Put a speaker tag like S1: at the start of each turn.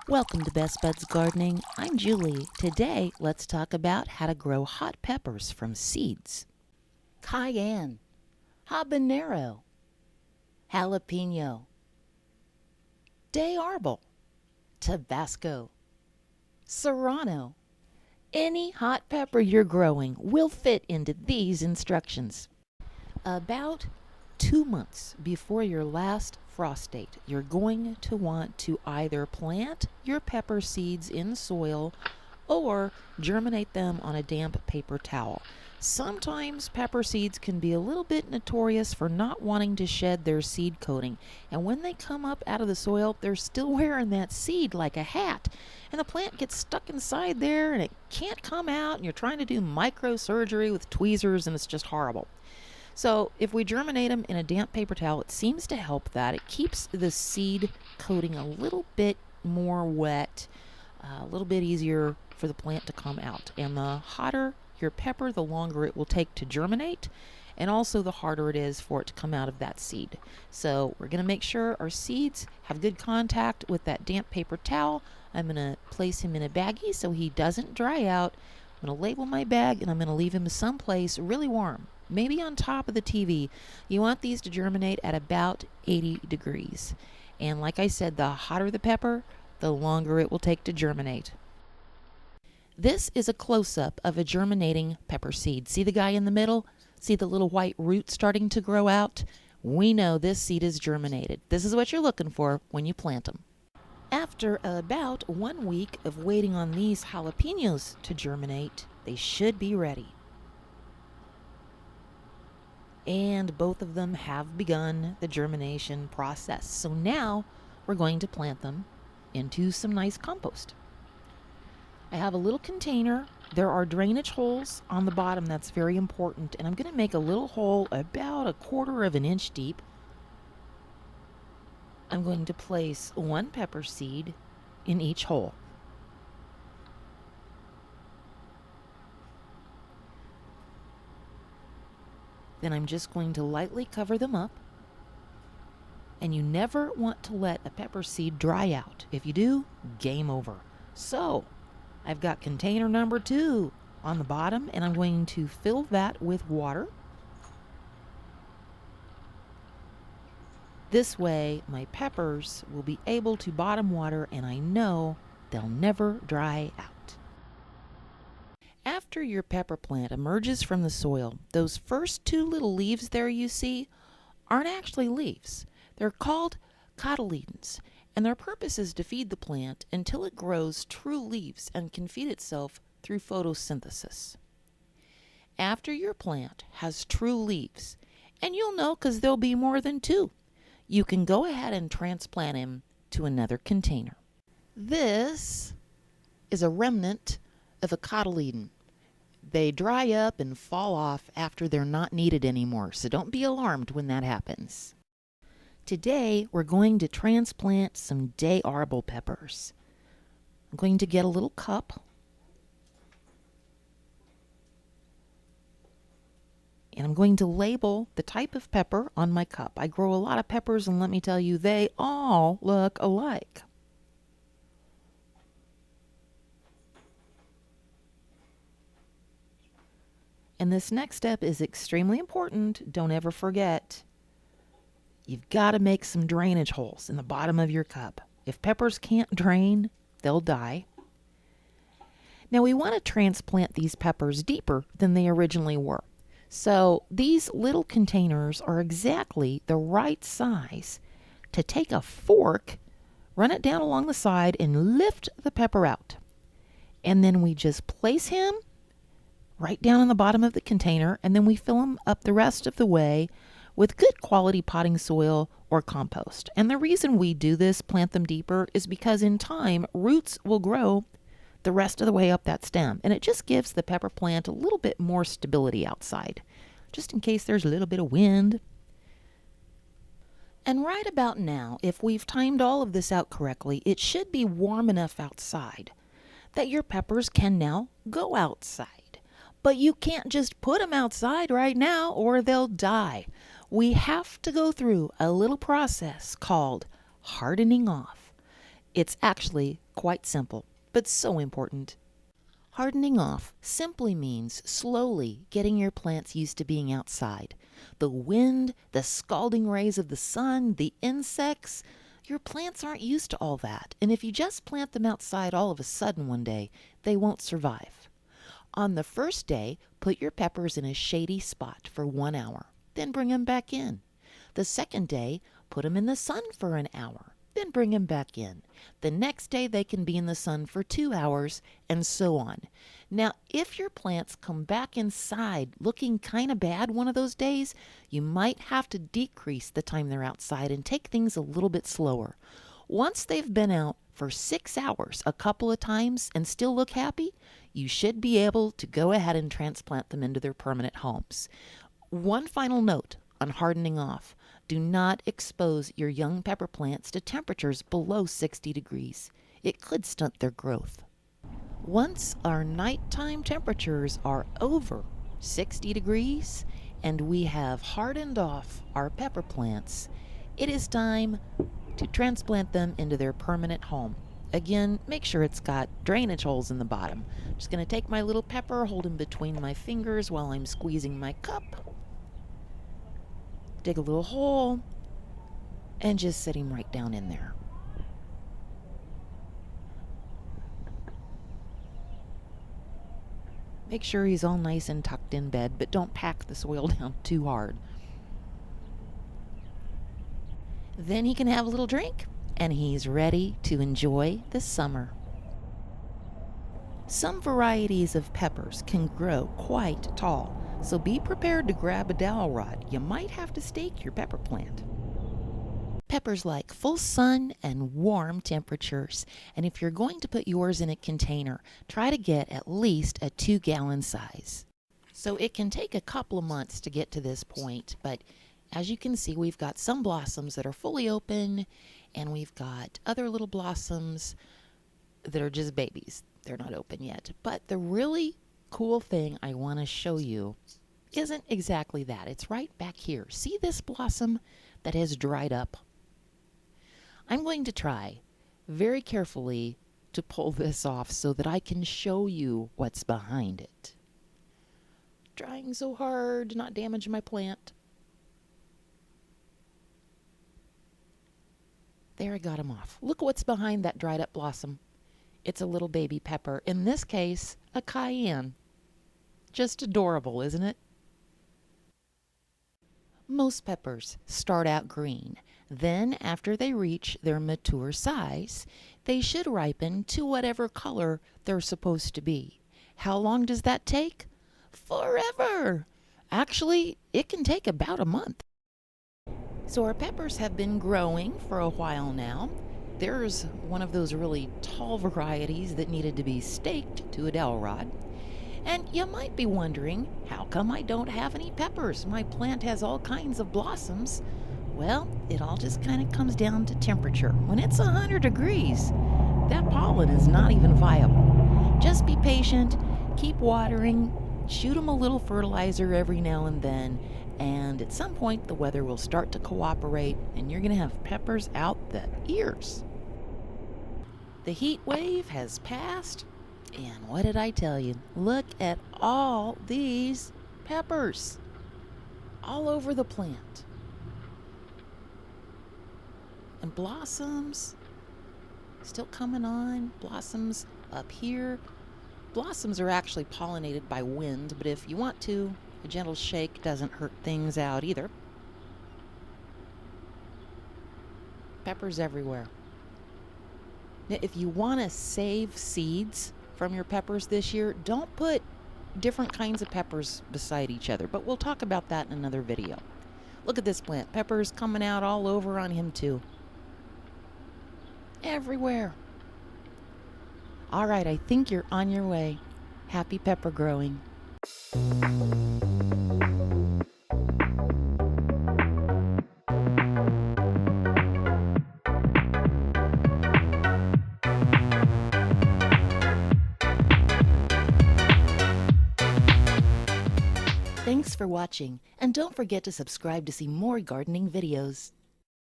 S1: Welcome to Best Buds Gardening. I'm Julie. Today, let's talk about how to grow hot peppers from seeds. Cayenne, habanero, jalapeno, de arbol, Tabasco, serrano. Any hot pepper you're growing will fit into these instructions. About 2 months before your last frost date, you're going to want to either plant your pepper seeds in soil or germinate them on a damp paper towel. Sometimes pepper seeds can be a little bit notorious for not wanting to shed their seed coating, and when they come up out of the soil, they're still wearing that seed like a hat, and the plant gets stuck inside there and it can't come out, and you're trying to do microsurgery with tweezers and it's just horrible. So if we germinate them in a damp paper towel, it seems to help that. It keeps the seed coating a little bit more wet, a little bit easier for the plant to come out. And the hotter your pepper, the longer it will take to germinate, and also the harder it is for it to come out of that seed. So we're going to make sure our seeds have good contact with that damp paper towel. I'm going to place him in a baggie so he doesn't dry out. I'm going to label my bag, and I'm going to leave him someplace really warm. Maybe on top of the TV. You want these to germinate at about 80 degrees. And like I said, the hotter the pepper, the longer it will take to germinate. This is a close-up of a germinating pepper seed. See the guy in the middle? See the little white root starting to grow out? We know this seed is germinated. This is what you're looking for when you plant them. After about 1 week of waiting on these jalapenos to germinate, they should be ready. And both of them have begun the germination process. So now we're going to plant them into some nice compost. I have a little container. There are drainage holes on the bottom. That's very important. And I'm going to make a little hole about 1/4 of an inch deep. I'm going to place 1 pepper seed in each hole. Then I'm just going to lightly cover them up. And you never want to let a pepper seed dry out. If you do, game over. So I've got container number 2 on the bottom, and I'm going to fill that with water. This way my peppers will be able to bottom water, and I know they'll never dry out. After your pepper plant emerges from the soil, those first 2 little leaves there you see aren't actually leaves. They're called Cotyledons, and their purpose is to feed the plant until it grows true leaves and can feed itself through photosynthesis. After your plant has true leaves, and you'll know because there'll be more than 2, you can go ahead and transplant him to another container. This is a remnant of a cotyledon. They dry up and fall off after they're not needed anymore, so don't be alarmed when that happens. Today we're going to transplant some de arbol peppers. I'm going to get a little cup and I'm going to label the type of pepper on my cup. I grow a lot of peppers, and let me tell you, they all look alike. And this next step is extremely important. Don't ever forget, you've got to make some drainage holes in the bottom of your cup. If peppers can't drain, they'll die. Now we want to transplant these peppers deeper than they originally were. So these little containers are exactly the right size to take a fork, run it down along the side, and lift the pepper out. And then we just place him right down in the bottom of the container, and then we fill them up the rest of the way with good quality potting soil or compost. And the reason we do this, plant them deeper, is because in time roots will grow the rest of the way up that stem, and it just gives the pepper plant a little bit more stability outside, just in case there's a little bit of wind. And right about now, if we've timed all of this out correctly, it should be warm enough outside that your peppers can now go outside. But you can't just put them outside right now or they'll die. We have to go through a little process called hardening off. It's actually Quite simple, but so important. Hardening off simply means slowly getting your plants used to being outside. The wind, the scalding rays of the sun, the insects, your plants aren't used to all that. And if you just plant them outside all of a sudden one day, they won't survive. On the first day, put your peppers in a shady spot for 1 hour, then bring them back in. The second day, put them in the sun for an hour, then bring them back in. The next day, they can be in the sun for 2 hours, and so on. Now, if your plants come back inside looking kind of bad one of those days, you might have to decrease the time they're outside and take things a little bit slower. Once they've been out for 6 hours a couple of times and still look happy, you should be able to go ahead and transplant them into their permanent homes. One final note on hardening off. Do not expose your young pepper plants to temperatures below 60 degrees. It could stunt their growth. Once our nighttime temperatures are over 60 degrees and we have hardened off our pepper plants, it is time to transplant them into their permanent home. Again, make sure it's got drainage holes in the bottom. I'm just going to take my little pepper, hold him between my fingers while I'm squeezing my cup. Dig a little hole and just set him right down in there. Make sure he's all nice and tucked in bed, but don't pack the soil down too hard. Then he can have a little drink, and he's ready to enjoy the summer. Some varieties of peppers can grow quite tall, so be prepared to grab a dowel rod. You might have to stake your pepper plant. Peppers like full sun and warm temperatures, and if you're going to put yours in a container, try to get at least a 2-gallon size. So it can take a couple of months to get to this point, but as you can see, we've got some blossoms that are fully open, and we've got other little blossoms that are just babies. They're not open yet. But the really cool thing I want to show you isn't exactly that. It's right back here. See this blossom that has dried up? I'm going to try very carefully to pull this off so that I can show you what's behind it. Trying so hard to not damage my plant. There, I got him off. Look what's behind that dried up blossom. It's a little baby pepper. In this case, a cayenne. Just adorable, isn't it? Most peppers start out green. Then, after they reach their mature size, they should ripen to whatever color they're supposed to be. How long does that take? Forever! Actually, it can take about a month. So our peppers have been growing for a while now. There's one of those really tall varieties that needed to be staked to a dowel rod. And you might be wondering, how come I don't have any peppers? My plant has all kinds of blossoms. Well, it all just kind of comes down to temperature. When it's 100 degrees, that pollen is not even viable. Just be patient, keep watering, shoot them a little fertilizer every now and then, and at some point the weather will start to cooperate and you're going to have peppers out the ears. The heat wave has passed, and what did I tell you? Look at all these peppers all over the plant. And blossoms still coming on, blossoms up here. Blossoms are actually pollinated by wind, but if you want to, a gentle shake doesn't hurt things out either. Peppers everywhere. Now, if you want to save seeds from your peppers this year, don't put different kinds of peppers beside each other, but we'll talk about that in another video. Look at this plant. Peppers coming out all over on him too. Everywhere. All right, I think you're on your way. Happy pepper growing. Thanks for watching, and don't forget to subscribe to see more gardening videos.